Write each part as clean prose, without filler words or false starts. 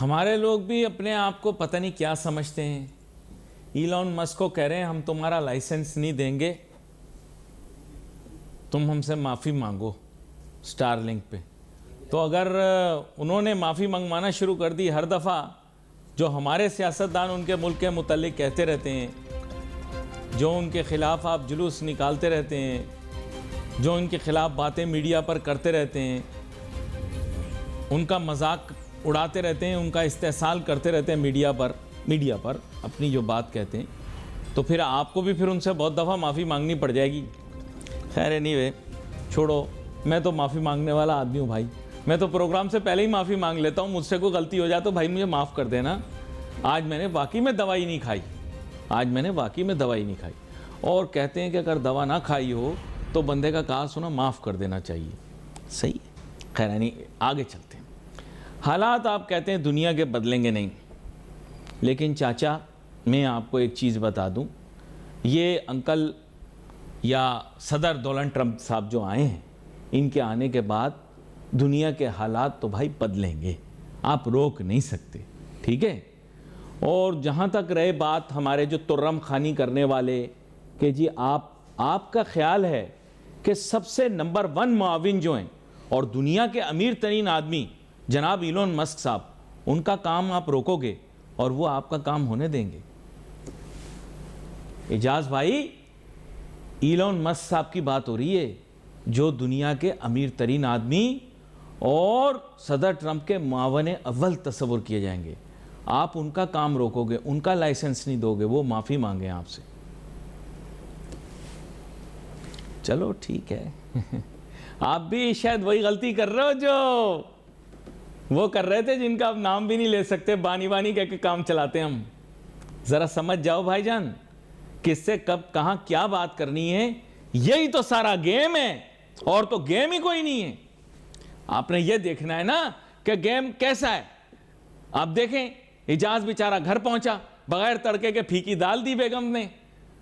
ہمارے لوگ بھی اپنے آپ کو پتہ نہیں کیا سمجھتے ہیں. ایلون مسک کو کہہ رہے ہیں ہم تمہارا لائسنس نہیں دیں گے, تم ہم سے معافی مانگو سٹار لنک پہ. تو اگر انہوں نے معافی منگوانا شروع کر دی ہر دفعہ جو ہمارے سیاستدان ان کے ملک کے متعلق کہتے رہتے ہیں, جو ان کے خلاف آپ جلوس نکالتے رہتے ہیں, جو ان کے خلاف باتیں میڈیا پر کرتے رہتے ہیں, ان کا مذاق اڑاتے رہتے ہیں, ان کا استحصال کرتے رہتے ہیں میڈیا پر اپنی جو بات کہتے ہیں, تو پھر آپ کو بھی پھر ان سے بہت دفعہ معافی مانگنی پڑ جائے گی. خیر anyway چھوڑو, میں تو معافی مانگنے والا آدمی ہوں بھائی. میں تو پروگرام سے پہلے ہی معافی مانگ لیتا ہوں. مجھ سے کوئی غلطی ہو جائے تو بھائی مجھے معاف کر دینا. آج میں نے واقعی میں دوائی نہیں کھائی. اور کہتے ہیں کہ اگر دوا نہ کھائی ہو تو بندے کا کہا سنا معاف کر دینا چاہیے. صحیح ہے. خیر یعنی آگے چلتے ہیں. حالات آپ کہتے ہیں دنیا کے بدلیں گے نہیں, لیکن چاچا میں آپ کو ایک چیز بتا دوں, یہ انکل یا صدر ڈونلڈ ٹرمپ صاحب جو آئے ہیں, ان کے آنے کے بعد دنیا کے حالات تو بھائی بدلیں گے, آپ روک نہیں سکتے. ٹھیک ہے. اور جہاں تک رہے بات ہمارے جو ترم خانی کرنے والے کہ جی آپ کا خیال ہے کہ سب سے نمبر 1 معاون جو ہیں اور دنیا کے امیر ترین آدمی جناب ایلون مسک صاحب, ان کا کام آپ روکو گے اور وہ آپ کا کام ہونے دیں گے؟ اعجاز بھائی, ایلون مسک صاحب کی بات ہو رہی ہے جو دنیا کے امیر ترین آدمی اور صدر ٹرمپ کے معاون اول تصور کیے جائیں گے. آپ ان کا کام روکو گے, ان کا لائسنس نہیں دو گے, وہ معافی مانگیں آپ سے. چلو ٹھیک ہے. آپ بھی شاید وہی غلطی کر رہے ہو جو وہ کر رہے تھے جن کا آپ نام بھی نہیں لے سکتے, بانی کہہ کے کام چلاتے ہم. ذرا سمجھ جاؤ بھائی جان, کس سے کب کہاں کیا بات کرنی ہے. یہی تو سارا گیم ہے, اور تو گیم ہی کوئی نہیں ہے. آپ نے یہ دیکھنا ہے نا کہ گیم کیسا ہے. آپ دیکھیں اعجاز بیچارہ گھر پہنچا, بغیر تڑکے کے پھیکی دال دی بیگم نے.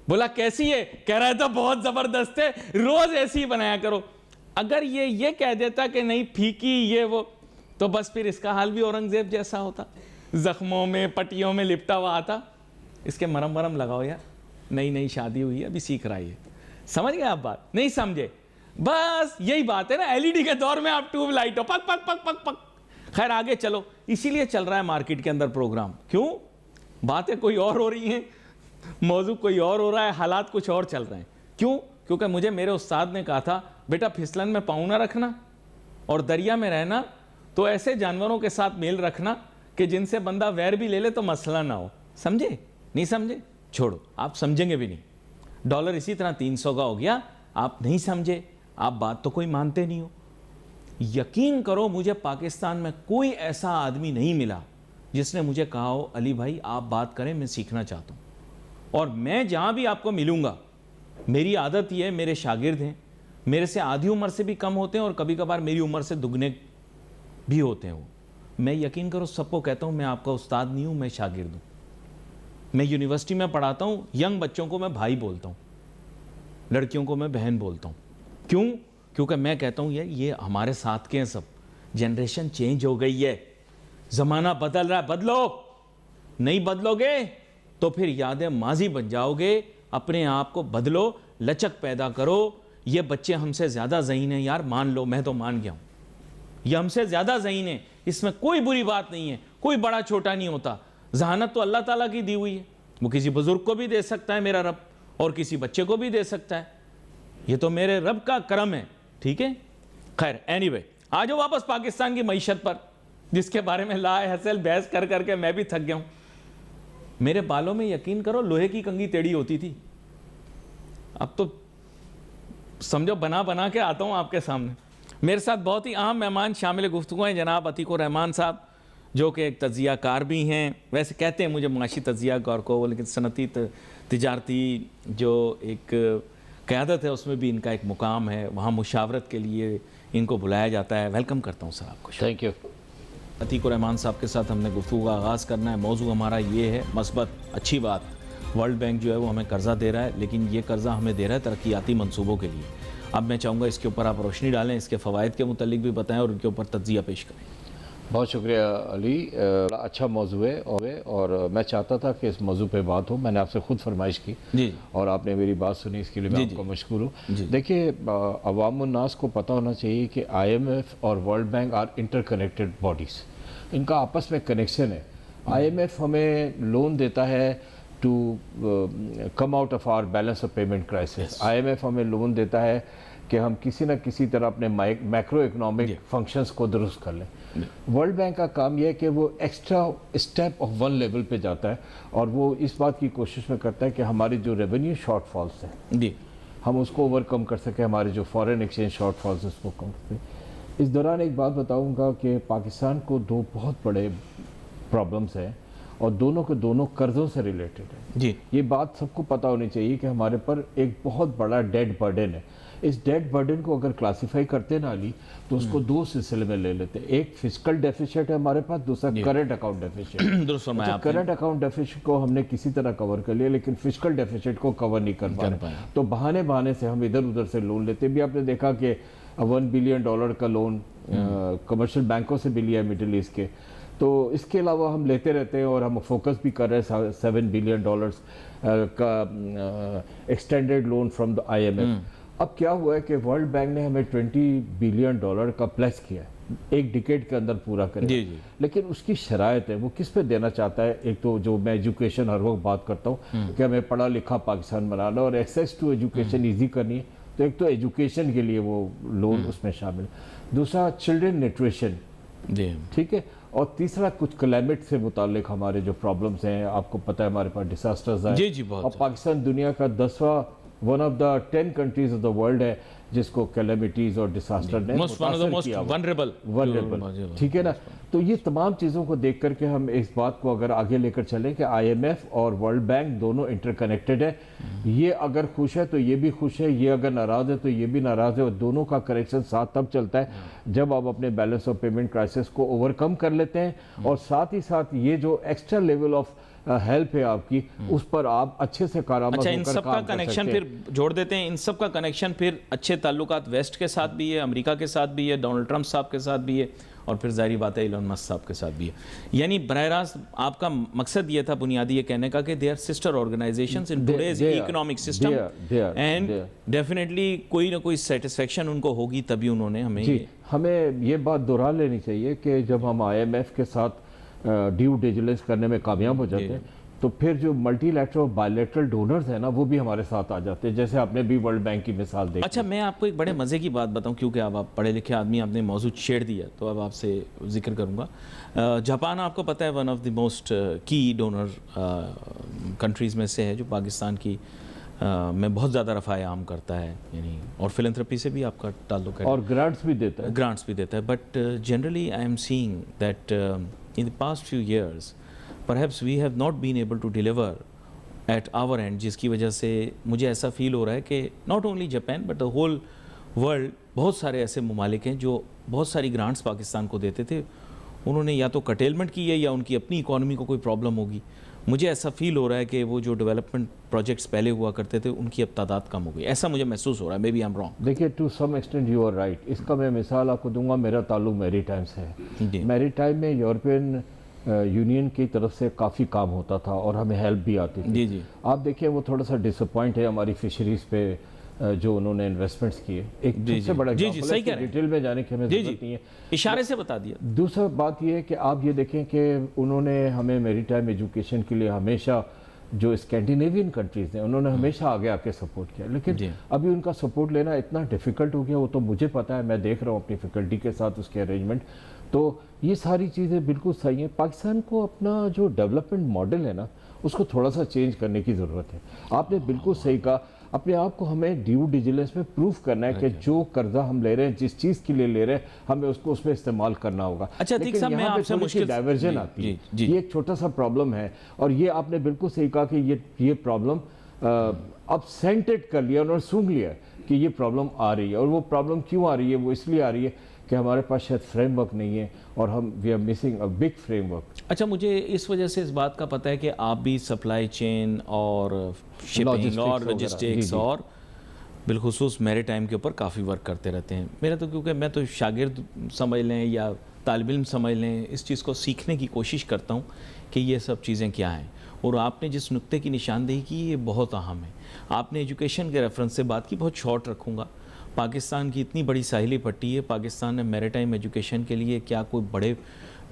بولا کیسی ہے؟ کہہ رہا تھا بہت زبردست ہے, روز ایسی ہی بنایا کرو. اگر یہ کہہ دیتا کہ نہیں پھیکی یہ وہ, تو بس پھر اس کا حال بھی اورنگزیب جیسا ہوتا, زخموں میں پٹیوں میں لپٹا ہوا آتا. اس کے مرم لگاؤ یار, نئی شادی ہوئی ہے, ابھی سیکھ رہا ہے. سمجھ گئے آپ بات؟ نہیں سمجھے؟ بس یہی بات ہے نا, LED کے دور میں آپ ٹیوب لائٹ ہو, پک پک پک پک پک. خیر آگے چلو. اسی لیے چل رہا ہے مارکیٹ کے اندر پروگرام. کیوں؟ باتیں کوئی اور ہو رہی ہیں, موضوع کوئی اور ہو رہا ہے, حالات کچھ اور چل رہے ہیں. کیوں؟ کیونکہ مجھے میرے استاد نے کہا تھا بیٹا پھسلن میں پاؤں نہ رکھنا, اور دریا میں رہنا تو ایسے جانوروں کے ساتھ میل رکھنا کہ جن سے بندہ ویر بھی لے لے تو مسئلہ نہ ہو. سمجھے؟ نہیں سمجھے؟ چھوڑو, آپ سمجھیں گے بھی نہیں. ڈالر اسی طرح 300 کا ہو گیا, آپ نہیں سمجھے, آپ بات تو کوئی مانتے نہیں ہو. یقین کرو مجھے پاکستان میں کوئی ایسا آدمی نہیں ملا جس نے مجھے کہا ہو علی بھائی آپ بات کریں, میں سیکھنا چاہتا ہوں. اور میں جہاں بھی آپ کو ملوں گا, میری عادت یہ ہے, میرے شاگرد ہیں, میرے سے آدھی عمر سے بھی کم ہوتے ہیں اور کبھی کبھار میری عمر سے دگنے بھی ہوتے ہیں وہ. میں یقین کرو سب کو کہتا ہوں میں آپ کا استاد نہیں ہوں, میں شاگرد ہوں. میں یونیورسٹی میں پڑھاتا ہوں, ینگ بچوں کو میں بھائی بولتا ہوں, لڑکیوں کو میں بہن بولتا ہوں. کیوں؟ کیونکہ میں کہتا ہوں یہ ہمارے ساتھ کے ہیں سب. جنریشن چینج ہو گئی ہے, زمانہ بدل رہا ہے, بدلو. نہیں بدلو گے تو پھر یادیں ماضی بن جاؤ گے. اپنے آپ کو بدلو, لچک پیدا کرو. یہ بچے ہم سے زیادہ ذہین ہیں یار, مان لو, میں تو مان گیا ہوں, یہ ہم سے زیادہ ذہین ہیں. اس میں کوئی بری بات نہیں ہے, کوئی بڑا چھوٹا نہیں ہوتا. ذہانت تو اللہ تعالیٰ کی دی ہوئی ہے, وہ کسی بزرگ کو بھی دے سکتا ہے میرا رب, اور کسی بچے کو بھی دے سکتا ہے. یہ تو میرے رب کا کرم ہے. ٹھیک ہے. خیر اینی وے, آ جاؤ واپس پاکستان کی معیشت پر, جس کے بارے میں لا حاصل بحث کر کے میں بھی تھک گیا ہوں. میرے بالوں میں یقین کرو لوہے کی کنگھی ٹیڑھی ہوتی تھی, اب تو سمجھو بنا کے آتا ہوں آپ کے سامنے. میرے ساتھ بہت ہی اہم مہمان شامل گفتگو ہیں جناب عتیق الرحمان صاحب, جو کہ ایک تجزیہ کار بھی ہیں. ویسے کہتے ہیں مجھے معاشی تجزیہ کار کو, لیکن صنعتی تجارتی جو ایک قیادت ہے اس میں بھی ان کا ایک مقام ہے. وہاں مشاورت کے لیے ان کو بلایا جاتا ہے. ویلکم کرتا ہوں سر آپ کو. Thank you. عتیق الرحمان صاحب کے ساتھ ہم نے گفتگو کا آغاز کرنا ہے. موضوع ہمارا یہ ہے مثبت, اچھی بات. ورلڈ بینک جو ہے وہ ہمیں قرضہ دے رہا ہے, لیکن یہ قرضہ ہمیں دے رہا ہے ترقیاتی منصوبوں کے لیے. اب میں چاہوں گا اس کے اوپر آپ روشنی ڈالیں, اس کے فوائد کے متعلق بھی بتائیں اور ان کے اوپر تجزیہ پیش کریں. بہت شکریہ علی، بڑا اچھا موضوع ہے اور میں چاہتا تھا کہ اس موضوع پہ بات ہو. میں نے آپ سے خود فرمائش کی جی اور آپ نے میری بات سنی، اس کے لیے میں آپ کو مشکور ہوں. دیکھیے، عوام الناس کو پتہ ہونا چاہیے کہ آئی ایم ایف اور world bank are interconnected bodies. ان کا آپس میں کنیکشن ہے. آئی ایم ایف ہمیں لون دیتا ہے to come out of our balance of payment crisis. I M F ہمیں لون دیتا ہے کہ ہم کسی نہ کسی طرح اپنے میکرو اکنامک فنکشنز کو درست کر لیں. ورلڈ بینک کا کام یہ ہے کہ وہ extra step of one level پہ جاتا ہے اور وہ اس بات کی کوشش میں کرتا ہے کہ ہماری جو ریونیو شارٹ فالس ہیں ہم اس کو اوور کم کر سکیں، ہمارے جو فارن ایکسچینج شارٹ فالس اس کو کم کر سکیں. اس دوران ایک بات بتاؤں گا کہ پاکستان کو دو بہت بڑے پرابلمس ہیں اور دونوں کے دونوں قرضوں سے ریلیٹڈ ہیں. جی یہ بات سب کو پتہ ہونی چاہیے کہ ہمارے پر ایک بہت بڑا ڈیٹ برڈن ہے. اس ڈیٹ برڈن کو اگر کلاسیفائی کرتے نا علی تو اس کو دو سلسلے میں لے لیتے. ایک فسکل ڈیفیسٹ ہے ہمارے پاس، دوسرا کرنٹ اکاؤنٹ ڈیفیسٹ. درست فرمایا آپ نے. کرنٹ اکاؤنٹ ڈیفیسٹ کو ہم نے کسی طرح کور کر لیا لیکن فسکل ڈیفیسٹ کو کور نہیں کر پائے. تو بہانے سے ہم ادھر ادھر سے لون لیتے. بھی آپ نے دیکھا کہ $1 بلین کا لون کمرشل بینکوں سے بھی لیا ہے مڈل ایسٹ کے. تو اس کے علاوہ ہم لیتے رہتے ہیں اور ہم فوکس بھی کر رہے ہیں $7 بلین کا extended loan from the I M F. اب کیا ہوا ہے کہ ورلڈ بینک نے ہمیں $20 بلین کا پلیس کیا ہے، ایک ڈیکیڈ کے اندر پورا کرے. لیکن اس کی شرائط ہے، وہ کس پہ دینا چاہتا ہے. ایک تو جو میں ایجوکیشن ہر وقت بات کرتا ہوں کہ ہمیں پڑھا لکھا پاکستان بنانا اور ایکسیس ٹو ایجوکیشن ایزی کرنی ہے. تو ایک تو ایجوکیشن کے لیے وہ لون اس میں شامل. دوسرا چلڈرن نیوٹریشن، ٹھیک ہے. اور تیسرا کچھ کلائمیٹ سے متعلق ہمارے جو پرابلمز ہیں. آپ کو پتہ ہے ہمارے پاس ڈیزاسٹرز ہیں اور پاکستان دنیا کا 10واں one of the 10 countries of the world ہے جس کو کیلیمٹیز اور ڈیزاسٹر نے متاثر کیا. ونریبل، ٹھیک ہے نا. تو یہ تمام چیزوں کو دیکھ کر کے ہم اس بات کو اگر آگے لے کر چلیں کہ آئی ایم ایف اور ورلڈ بینک دونوں انٹر کنیکٹڈ ہے. یہ اگر خوش ہے تو یہ بھی خوش ہے، یہ اگر ناراض ہے تو یہ بھی ناراض ہے. اور دونوں کا کریکشن ساتھ تب چلتا ہے جب آپ اپنے بیلنس آف پیمنٹ کرائسس کو اوور کم کر لیتے ہیں اور ساتھ ہی ساتھ یہ جو ایکسٹرا لیول آف ہیلپ ہے آپ کی اس پر آپ اچھے سے کارآمد ہو کر ان سب کا کنیکشن پھر جوڑ دیتے ہیں. ان سب کا کنیکشن پھر اچھے تعلقات ویسٹ کے ساتھ بھی ہے، امریکہ کے ساتھ بھی ہے، ڈونلڈ ٹرمپ صاحب کے ساتھ بھی ہے اور پھر ظاہری بات ہے ایلون مسک صاحب کے ساتھ بھی ہے. یعنی براہ راست آپ کا مقصد یہ تھا بنیادی یہ کہنے کا کہ they are sister organizations in today's economic system and definitely کوئی نہ کوئی سیٹسفیکشن ان کو ہوگی تبھی انہوں نے ہمیں یہ بات دہرا لینی چاہیے کہ جب ہم آئی ایم ایف کے ساتھ ڈیو ڈیلیجنس کرنے میں کامیاب ہو جاتے ہیں تو پھر جو multi lateral by lateral donors ہیں نا وہ بھی ہمارے ساتھ آ جاتے ہیں، جیسے آپ نے بھی ورلڈ بینک کی مثال دیکھی. اچھا، میں آپ کو ایک بڑے مزے کی بات بتاؤں کیونکہ اب آپ پڑھے لکھے آدمی، آپ نے موضوع چھیڑ دیا تو اب آپ سے ذکر کروں گا. جاپان آپ کو پتہ ہے ون آف دی موسٹ کی ڈونر کنٹریز میں سے ہے جو پاکستان کی میں بہت زیادہ رفاع عام کرتا ہے، یعنی اور فلنتھرپی سے بھی آپ کا تعلق ہے اور گرانٹس بھی دیتا ہے. But generally I am seeing that in the past few years perhaps we have not been able to deliver at our end، جس کی وجہ سے مجھے ایسا فیل ہو رہا ہے کہ not only Japan but the whole world، بہت سارے ایسے ممالک ہیں جو بہت ساری گرانٹس پاکستان کو دیتے تھے، انہوں نے یا تو کٹیلمنٹ کی ہے یا ان کی اپنی اکانومی کو کوئی پرابلم ہوگی. مجھے ایسا فیل ہو رہا ہے کہ وہ جو ڈیولپمنٹ پروجیکٹس پہلے ہوا کرتے تھے ان کی اب تعداد کم ہو گئی، ایسا مجھے محسوس ہو رہا ہے. Maybe I am wrong. دیکھیے to some extent you are right. اس کا میں مثال آپ کو دوں گا. میرا تعلق میری ٹائم سے ہے. میری ٹائم میں یورپین یونین کی طرف سے کافی کام ہوتا تھا اور ہمیں ہیلپ بھی آتی تھی. آپ دیکھیں وہ تھوڑا سا ڈس اپوائنٹ ہے ہماری فشریز پہ جو انہوں نے انویسٹمنٹس کیے. ایک سب سے بڑا ڈیٹیل میں جانے کی ہمیں ضرورت نہیں ہے، اشارے سے بتا دیا. دوسرا بات یہ ہے کہ آپ یہ دیکھیں کہ انہوں نے ہمیں میری ٹائم ایجوکیشن کے لیے ہمیشہ جو اسکینڈینیوین کنٹریز ہیں انہوں نے ہمیشہ آگے آ کے سپورٹ کیا. لیکن ابھی ان کا سپورٹ لینا اتنا ڈیفیکلٹ ہو گیا، وہ تو مجھے پتہ ہے، میں دیکھ رہا ہوں اپنی فیکلٹی کے ساتھ اس کے ارینجمنٹ. تو یہ ساری چیزیں بالکل صحیح ہیں. پاکستان کو اپنا جو ڈیولپمنٹ ماڈل ہے نا اس کو تھوڑا سا چینج کرنے کی ضرورت ہے. آپ نے بالکل صحیح کہا. اپنے آپ کو ہمیں ڈیو ڈیلیجنس میں پروف کرنا ہے کہ جو قرضہ ہم لے رہے ہیں جس چیز کے لیے لے رہے ہیں ہمیں اس کو اس میں استعمال کرنا ہوگا. لیکن یہاں پہ تھوڑی سی ڈائیورژن آتی ہے. یہ ایک چھوٹا سا پرابلم ہے اور یہ آپ نے بالکل صحیح کہا کہ یہ پرابلم اب سینٹڈ کر لیا اور سونگ لیا کہ یہ پرابلم آ رہی ہے. اور وہ پرابلم کیوں آ رہی ہے؟ وہ اس لیے آ رہی ہے کہ ہمارے پاس شاید فریم ورک نہیں ہے اور we are missing a big framework. اچھا، مجھے اس وجہ سے اس بات کا پتہ ہے کہ آپ بھی سپلائی چین اور شپنگ اور لاجسٹکس اور بالخصوص میرے ٹائم کے اوپر کافی ورک کرتے رہتے ہیں. میرا تو کیونکہ میں تو شاگرد سمجھ لیں یا طالب علم سمجھ لیں, اس چیز کو سیکھنے کی کوشش کرتا ہوں کہ یہ سب چیزیں کیا ہیں. اور آپ نے جس نقطے کی نشاندہی کی یہ بہت اہم ہے. آپ نے ایجوکیشن کے ریفرنس سے بات کی, بہت شارٹ رکھوں گا. پاکستان کی اتنی بڑی ساحلی پٹی ہے, پاکستان نے میری ٹائم ایجوکیشن کے لیے کیا کوئی بڑے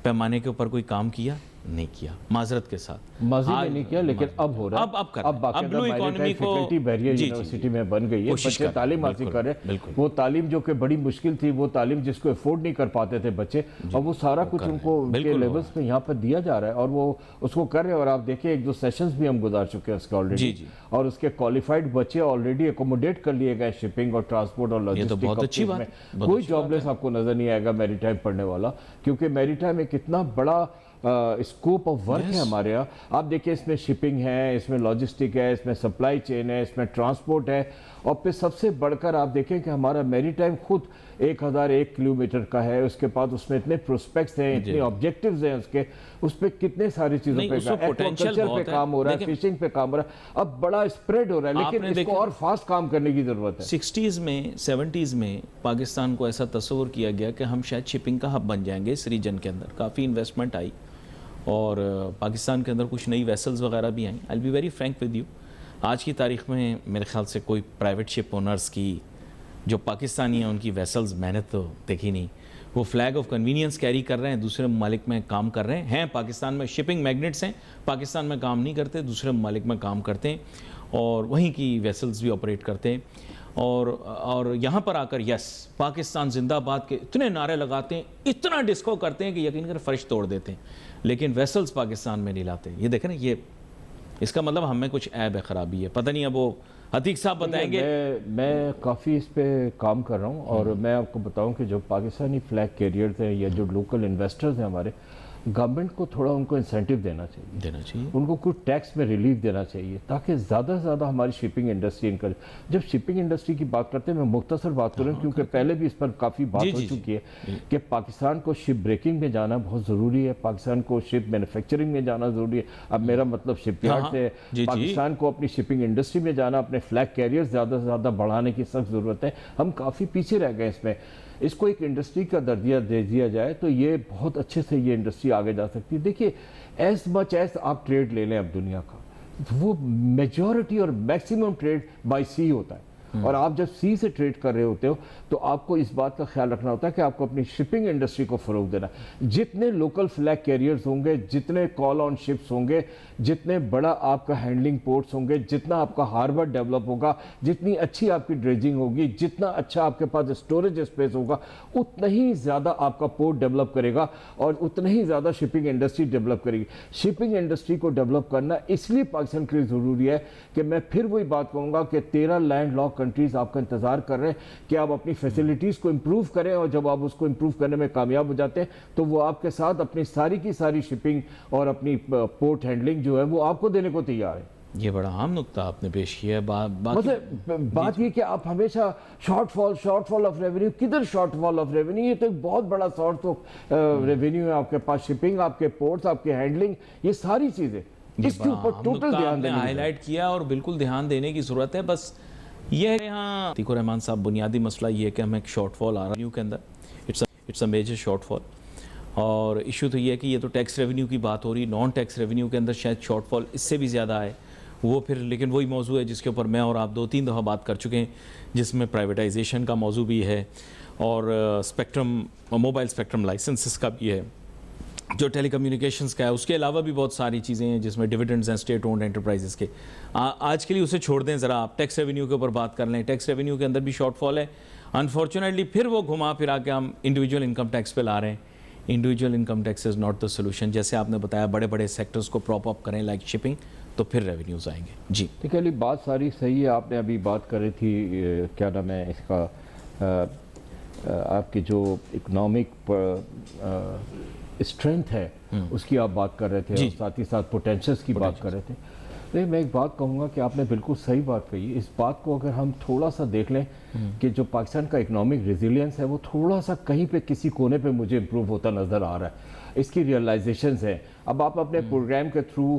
پیمانے کے اوپر کوئی کام کیا؟ نہیں کیا, معذرت کے ساتھ. ماضی میں نہیں کیا, لیکن اب ہو رہا ہے. اب بلو اکانومی کو فیکلٹی بیریئر یونیورسٹی میں بن گئی ہے, بچے تعلیم حاصل کر رہے ہیں. وہ تعلیم جو کہ بڑی مشکل تھی, وہ تعلیم جس کو افورڈ نہیں کر پاتے تھے بچے, اور وہ سارا کچھ ان کو ان کے لیولز پہ یہاں پر دیا جا رہا ہے, اور وہ اس کو کر رہے ہیں. اور آپ دیکھیں 1-2 سیشنز بھی ہم گزار چکے ہیں اس کے آلریڈی, اور اس کے کوالیفائڈ بچے آلریڈی اکوموڈیٹ کر لیے گئے شپنگ اور ٹرانسپورٹ اور لاجسٹک میں. کوئی جاب لیس آپ کو نظر نہیں آئے گا میری ٹائم پڑھنے والا, کیونکہ میری ٹائم ایک اتنا بڑا اسکوپ آف ورک ہے ہمارے یہاں. آپ دیکھیں اس میں شپنگ ہے, اس میں لاجسٹک ہے, اس میں سپلائی چین ہے, اس میں ٹرانسپورٹ ہے, اور پھر سب سے بڑھ کر آپ دیکھیں کہ ہمارا میری ٹائم خود 1001 کلومیٹر کا ہے. اس کے بعد اس میں اتنے پروسپیکٹس ہیں, اتنے آبجیکٹیوز ہیں, اس پہ کتنے ساری چیزوں پہ ایگریکلچر پہ کام ہو رہا ہے, فشنگ پہ کام ہو رہا ہے. اب بڑا اسپریڈ ہو رہا ہے, لیکن اس کو اور فاسٹ کام کرنے کی ضرورت ہے. 60s میں 70s میں پاکستان کو ایسا تصور کیا گیا کہ ہم شاید شپنگ کا ہب بن جائیں گے اس ریجن کے اندر. کافی انویسٹمنٹ آئی اور پاکستان کے اندر کچھ نئی ویسلز وغیرہ بھی آئیں. I'll be very frank with you, آج کی تاریخ میں میرے خیال سے کوئی پرائیویٹ شپ اونرز کی جو پاکستانی ہیں ان کی ویسلز میں نے تو دیکھی نہیں. وہ فلیگ آف کنوینئنس کیری کر رہے ہیں, دوسرے ممالک میں کام کر رہے ہیں. پاکستان میں شپنگ میگنیٹس ہیں, پاکستان میں کام نہیں کرتے, دوسرے ممالک میں کام کرتے ہیں اور وہیں کی ویسلز بھی آپریٹ کرتے ہیں. اور یہاں پر آ کر یس پاکستان زندہ باد کے اتنے نعرے لگاتے ہیں, اتنا ڈسکو کرتے ہیں کہ یقین کر فرش توڑ دیتے ہیں, لیکن ویسلز پاکستان میں نہیں لاتے. یہ دیکھیں نا, یہ اس کا مطلب ہمیں کچھ عیب ہے, خرابی ہے. پتہ نہیں اب وہ عتیق صاحب بتائیں گے. میں کافی اس پہ کام کر رہا ہوں, اور میں آپ کو بتاؤں کہ جو پاکستانی فلیگ کیریئرز ہیں یا جو لوکل انویسٹرز ہیں ہمارے, گورنمنٹ کو تھوڑا ان کو انسینٹیو دینا چاہیے, ان کو کچھ ٹیکس میں ریلیف دینا چاہیے تاکہ زیادہ سے زیادہ ہماری شپنگ انڈسٹری انکریج. جب شپنگ انڈسٹری کی بات کرتے ہیں, میں مختصر بات کروں کیونکہ پہلے بھی اس پر کافی بات ہو چکی ہے کہ پاکستان کو شپ بریکنگ میں جانا بہت ضروری ہے, پاکستان کو شپ مینوفیکچرنگ میں جانا ضروری ہے. اب میرا مطلب شپ یارڈ سے پاکستان کو اپنی شپنگ انڈسٹری میں جانا, اپنے فلیگ کیریئر زیادہ سے زیادہ بڑھانے کی سخت ضرورت ہے. ہم کافی پیچھے رہ گئے اس میں. اس کو ایک انڈسٹری کا درجہ دے دیا جائے تو یہ بہت اچھے سے یہ انڈسٹری آگے جا سکتی ہے. دیکھیے ایز مچ ایز آپ ٹریڈ لے لیں اب دنیا کا, وہ میجورٹی اور میکسیمم ٹریڈ بائی سی ہوتا ہے, اور آپ جب سی سے ٹریڈ کر رہے ہوتے ہو تو آپ کو اس بات کا خیال رکھنا ہوتا ہے کہ آپ کو اپنی شپنگ انڈسٹری کو فروغ دینا. جتنے لوکل فلیگ کیریئرز ہوں گے, جتنے کال آن شپس ہوں گے, جتنے بڑا آپ کا ہینڈلنگ پورٹس ہوں گے, جتنا آپ کا ہاربر ڈیولپ ہوگا, جتنی اچھی آپ کی ڈریجنگ ہوگی, جتنا اچھا آپ کے پاس اسٹوریج اسپیس ہوگا, اتنا ہی زیادہ آپ کا پورٹ ڈیولپ کرے گا اور اتنا ہی زیادہ شپنگ انڈسٹری ڈیولپ کرے گی. شپنگ انڈسٹری کو ڈیولپ کرنا اس لیے پاکستان کے لیے ضروری ہے کہ میں پھر وہی بات کہوں گا کہ 13 لینڈ لاک کنٹریز آپ کا انتظار کر رہے ہیں کہ آپ اپنی فیسلٹیز کو امپروو کریں, اور جب آپ اس کو امپروو کرنے میں کامیاب ہو جاتے ہیں تو وہ آپ کے ساتھ اپنی ساری کی ساری شپنگ اور اپنی پورٹ ہینڈلنگ جو ہے وہ آپ کو دینے کو تیار ہے. یہ بڑا عام نقطہ آپ نے پیش کیا ہے. بات یہ کہ آپ ہمیشہ شارٹ فال آف ریونیو, کدھر شارٹ فال آف ریونیو؟ یہ تو ایک بہت بڑا سورس آف ریونیو ہے آپ کے پاس. شپنگ, آپ کے پورٹس, آپ کے ہینڈلنگ, یہ ساری چیزیں اس کے اوپر ٹوٹل دھیان دینے ہائی لائٹ کیا اور بالکل دھیان دینے کی ضرورت ہے. بس یہ ہے یہاں عتیق الرحمان صاحب, بنیادی مسئلہ یہ ہے کہ ہمیں ایک شارٹ فال آ رہا ہے ریونیو کے اندر. اٹس اے میجر شارٹ فال, اور ایشو تو یہ ہے کہ یہ تو ٹیکس ریونیو کی بات ہو رہی, نان ٹیکس ریونیو کے اندر شاید شارٹ فال اس سے بھی زیادہ آئے وہ پھر. لیکن وہی موضوع ہے جس کے اوپر میں اور آپ 2-3 دفعہ بات کر چکے ہیں, جس میں پرائیویٹائزیشن کا موضوع بھی ہے اور اسپیکٹرم, موبائل اسپیکٹرم لائسنسز کا بھی ہے, جو ٹیلی کمیونیکیشنز کا ہے. اس کے علاوہ بھی بہت ساری چیزیں ہیں جس میں ڈیویڈنڈز ہیں اسٹیٹ اونڈ انٹرپرائزز کے. آج کے لیے اسے چھوڑ دیں, ذرا آپ ٹیکس ریونیو کے اوپر بات کر لیں. ٹیکس ریونیو کے اندر بھی شارٹ فال ہے انفارچونیٹلی. پھر وہ گھما پھرا کے ہم انڈیویجول انکم ٹیکس پہ لا رہے ہیں. Individual income tax is not the solution. جیسے آپ نے بتایا بڑے بڑے سیکٹرز کو پراپ اپ کریں لائک شپنگ, تو پھر ریونیوز آئیں گے. جی ٹھیک ہے علی, بات ساری صحیح ہے. آپ نے ابھی بات کر رہی تھی کیا نام ہے اس کا, آپ کی جو اکنامک اسٹرینتھ ہے اس کی آپ بات کر رہے تھے, اور ساتھ ہی ساتھ پوٹینشلز کی بات کر رہے تھے. لیکن میں ایک بات کہوں گا کہ آپ نے بالکل صحیح بات کہی. اس بات کو اگر ہم تھوڑا سا دیکھ لیں کہ جو پاکستان کا اکنامک ریزیلینس ہے وہ تھوڑا سا کہیں پہ کسی کونے پہ مجھے امپروو ہوتا نظر آ رہا ہے. اس کی ریئلائزیشنز ہیں. اب آپ اپنے پروگرام کے تھرو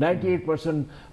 98%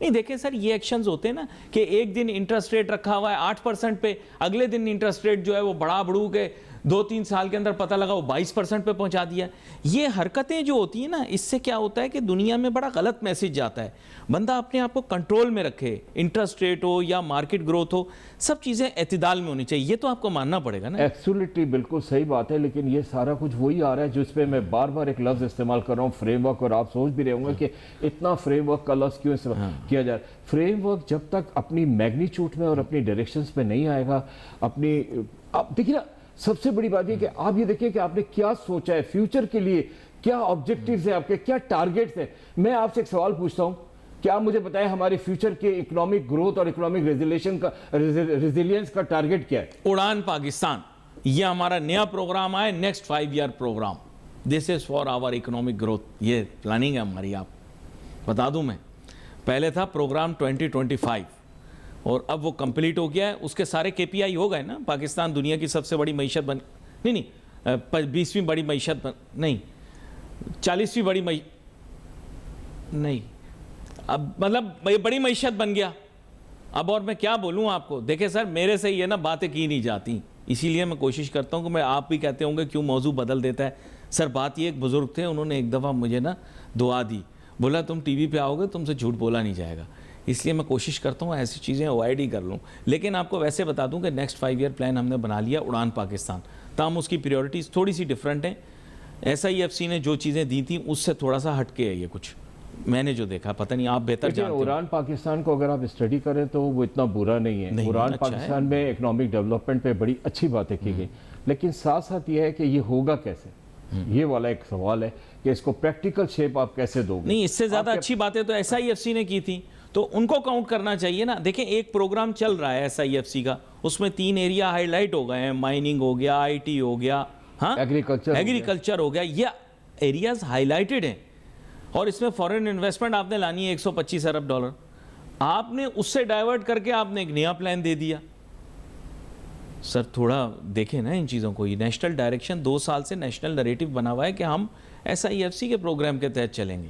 نہیں دیکھیں سر یہ ایکشنز ہوتے ہیں نا کہ ایک دن انٹرسٹ ریٹ رکھا ہوا ہے 8% پہ, اگلے دن انٹرسٹ ریٹ جو ہے وہ بڑا بڑھو کے 2-3 سال کے اندر پتہ لگا وہ 22% پہ پہنچا دیا. یہ حرکتیں جو ہوتی ہیں نا اس سے کیا ہوتا ہے کہ دنیا میں بڑا غلط میسج جاتا ہے. بندہ اپنے آپ کو کنٹرول میں رکھے, انٹرسٹ ریٹ ہو یا مارکیٹ گروتھ ہو, سب چیزیں اعتدال میں ہونی چاہیے. یہ تو آپ کو ماننا پڑے گا نا. ایبسولوٹلی بالکل صحیح بات ہے, لیکن یہ سارا کچھ وہی آ رہا ہے جس پہ میں بار بار ایک لفظ استعمال کر رہا ہوں, فریم ورک, اور آپ سوچ بھی رہے ہوں گے کہ اتنا فریم ورک کا لفظ کیوں استعمال کیا جا رہا ہے. فریم ورک جب تک اپنی میگنیچیوڈ میں اور اپنی ڈائریکشنز پہ نہیں آئے گا, اپنی آپ دیکھیے نا, سب سے بڑی بات یہ کہ آپ یہ دیکھیں کہ آپ نے کیا سوچا ہے فیوچر کے لیے, کیا آبجیکٹیوز ہیں آپ کے, کیا ٹارگیٹس ہیں. میں آپ سے ایک سوال پوچھتا ہوں, کیا آپ مجھے بتائیں ہمارے فیوچر کے اکنامک گروتھ اور اکنامک ریزیلینس کا ٹارگیٹ کیا ہے؟ اڑان پاکستان, یہ ہمارا نیا پروگرام آئے, next 5 year program, this is for our economic growth. یہ پلاننگ ہے ہماری. آپ بتا دوں میں, پہلے تھا پروگرام 2025 اور اب وہ کمپلیٹ ہو گیا ہے. اس کے سارے KPI ہو گئے نا. پاکستان دنیا کی سب سے بڑی معیشت بن, نہیں 20ویں بڑی معیشت بن, نہیں 40ویں بڑی نہیں, اب مطلب بڑی معیشت بن گیا. اب اور میں کیا بولوں آپ کو. دیکھیں سر میرے سے یہ نا باتیں کی نہیں جاتی, اسی لیے میں کوشش کرتا ہوں کہ میں, آپ بھی کہتے ہوں گے کیوں موضوع بدل دیتا ہے. سر بات یہ, ایک بزرگ تھے, انہوں نے ایک دفعہ مجھے نا دعا دی, بولا تم ٹی وی پہ آؤ گے تم سے جھوٹ بولا نہیں جائے گا. اس لیے میں کوشش کرتا ہوں ایسی چیزیں اوائڈ ہی کر لوں. لیکن آپ کو ویسے بتا دوں کہ نیکسٹ 5 ایئر پلان ہم نے بنا لیا اڑان پاکستان. تاہم اس کی پریورٹیز تھوڑی سی ڈیفرنٹ ہیں. SIFC نے جو چیزیں دی تھیں اس سے تھوڑا سا ہٹ کے ہے یہ کچھ, میں نے جو دیکھا, پتہ نہیں آپ بہتر جانتے ہیں. اڑان پاکستان کو اگر آپ اسٹڈی کریں تو وہ اتنا برا نہیں ہے. اڑان پاکستان میں اکنامک ڈیولپمنٹ پہ بڑی اچھی باتیں کی گئی, لیکن ساتھ ساتھ یہ ہے کہ یہ ہوگا کیسے, یہ والا ایک سوال ہے کہ اس کو پریکٹیکل شیپ آپ کیسے دو گے. نہیں اس سے زیادہ اچھی باتیں تو SIFC نے کی تھی, تو ان کو کاؤنٹ کرنا چاہیے نا. دیکھیں ایک پروگرام چل رہا ہے SIFC کا, اس میں 3 ایریا ہائی لائٹ ہو گئے ہیں, مائننگ ہو گیا, IT ہو گیا, ہاں ایگریکلچر ہو گیا. یہ ایریاز ہائی لائٹڈ ہیں, اور اس میں فورن انویسٹمنٹ آپ نے لانی ہے $125 ارب. آپ نے اس سے ڈائیورٹ کر کے آپ نے ایک نیا پلان دے دیا. سر تھوڑا دیکھیں نا ان چیزوں کو. یہ نیشنل ڈائریکشن 2 سال سے نیشنل نریٹو بنا ہوا ہے کہ ہم SIFC کے پروگرام کے تحت چلیں گے.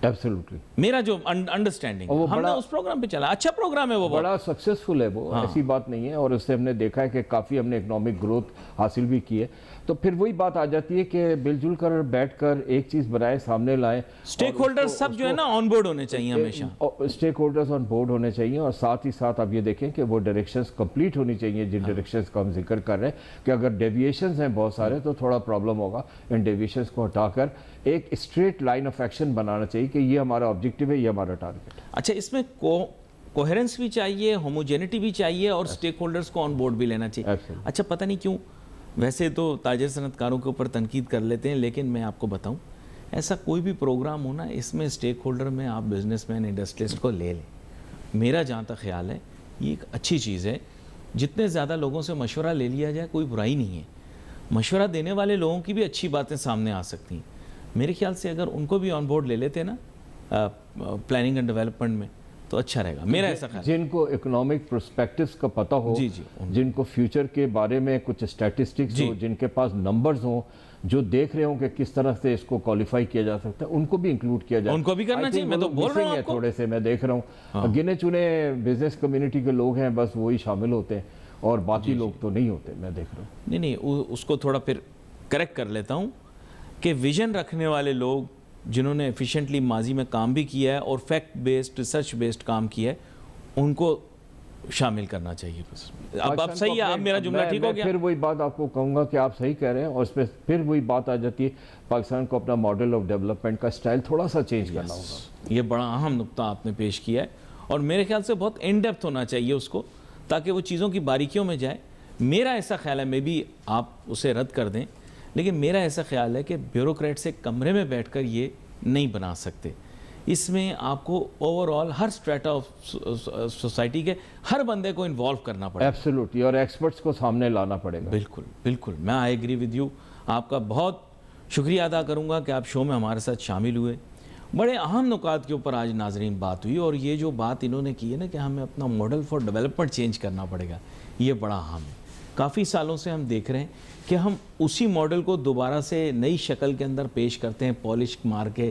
ایبسولوٹلی میرا جو انڈرسٹینڈنگ, ہم نے اس پروگرام پہ چلا, اچھا پروگرام ہے وہ, بڑا سکسیسفل ہے وہ, ایسی بات نہیں ہے. اور اس سے ہم نے دیکھا ہے کہ کافی ہم نے اکنامک گروتھ حاصل بھی کی ہے. تو پھر وہی بات آ جاتی ہے کہ مل جل کر بیٹھ کر ایک چیز بنائے, سامنے لائیں. اسٹیک ہولڈر سب جو ہے نا آن بورڈ ہونے چاہیے ہمیشہ. اسٹیک ہولڈرز آن بورڈ ہونے چاہیے, اور ساتھ ہی ساتھ آپ یہ دیکھیں کہ وہ ڈائریکشنز کمپلیٹ ہونی چاہیے جن ڈائریکشنز کا ہم ذکر کر رہے ہیں. کہ اگر ڈیویشنز ہیں بہت سارے تو تھوڑا پرابلم ہوگا. ان ڈیویشنز کو ہٹا کر ایک اسٹریٹ لائن آف ایکشن بنانا چاہیے کہ یہ ہمارا آبجیکٹیو ہے, یہ ہمارا ٹارگیٹ. اچھا اس میں کوہرنس بھی چاہیے, ہوموجینٹی بھی چاہیے, اور اسٹیک ہولڈرز کو آن بورڈ بھی لینا چاہیے. اچھا پتہ نہیں کیوں, ویسے تو تاجر صنعت کاروں کے اوپر تنقید کر لیتے ہیں, لیکن میں آپ کو بتاؤں ایسا کوئی بھی پروگرام ہونا اس میں اسٹیک ہولڈر میں آپ بزنس مین انڈسٹریلسٹ کو لے لیں. میرا جہاں تک خیال ہے یہ ایک اچھی چیز ہے. جتنے زیادہ لوگوں سے مشورہ لے لیا جائے کوئی برائی نہیں ہے. مشورہ دینے والے لوگوں کی بھی اچھی باتیں سامنے آ سکتی ہیں. میرے خیال سے اگر ان کو بھی آن بورڈ لے لیتے نا پلاننگ اینڈ ڈیولپمنٹ میں تو اچھا رہے گا, میرا ایسا خیال. جن کو اکنامک پرسپیکٹیوز کا پتہ ہو, جن کو فیوچر کے بارے میں کچھ اسٹیٹسٹکس ہو, جن کے پاس نمبرز ہوں, جو دیکھ رہے ہوں کہ کس طرح سے اس کو کوالیفائی کیا جا سکتا ہے, ان کو بھی انکلوڈ کیا جائے. ان کو بھی کرنا چاہیے, میں تو بول رہا ہوں آپ کو. تھوڑے سے میں دیکھ رہا ہوں گنے چنے بزنس کمیونٹی کے لوگ ہیں, بس وہی شامل ہوتے ہیں, اور باقی لوگ تو نہیں ہوتے, میں دیکھ رہا ہوں. نہیں اس کو تھوڑا پھر کریکٹ کر لیتا ہوں کہ ویژن رکھنے والے لوگ جنہوں نے ایفیشینٹلی ماضی میں کام بھی کیا ہے اور فیکٹ بیسڈ ریسرچ بیسڈ کام کیا ہے, ان کو شامل کرنا چاہیے. بس اب صحیح ہے, اب میرا جملہ ٹھیک ہو گیا. پھر وہی بات آپ کو کہوں گا کہ آپ صحیح کہہ رہے ہیں, اور اس پہ پھر وہی بات آ جاتی ہے پاکستان کو اپنا ماڈل آف ڈیولپمنٹ کا سٹائل تھوڑا سا چینج کرنا ہوگا. یہ بڑا اہم نقطہ آپ نے پیش کیا ہے, اور میرے خیال سے بہت ان ڈیپتھ ہونا چاہیے اس کو, تاکہ وہ چیزوں کی باریکیوں میں جائے. میرا ایسا خیال ہے, میں بھی آپ اسے رد کر دیں, لیکن میرا ایسا خیال ہے کہ بیوروکریٹس ایک کمرے میں بیٹھ کر یہ نہیں بنا سکتے. اس میں آپ کو اوور آل ہر سٹریٹا آف سوسائٹی کے ہر بندے کو انوالو کرنا پڑے گا. ایبسولوٹلی, اور ایکسپرٹس کو سامنے لانا پڑے گا. بالکل میں آئی ایگری ود یو. آپ کا بہت شکریہ ادا کروں گا کہ آپ شو میں ہمارے ساتھ شامل ہوئے. بڑے اہم نکات کے اوپر آج ناظرین بات ہوئی, اور یہ جو بات انہوں نے کی ہے نا کہ ہمیں اپنا ماڈل فار ڈیولپمنٹ چینج کرنا پڑے گا, یہ بڑا اہم ہے. کافی سالوں سے ہم دیکھ رہے ہیں کہ ہم اسی ماڈل کو دوبارہ سے نئی شکل کے اندر پیش کرتے ہیں, پالش مار کے,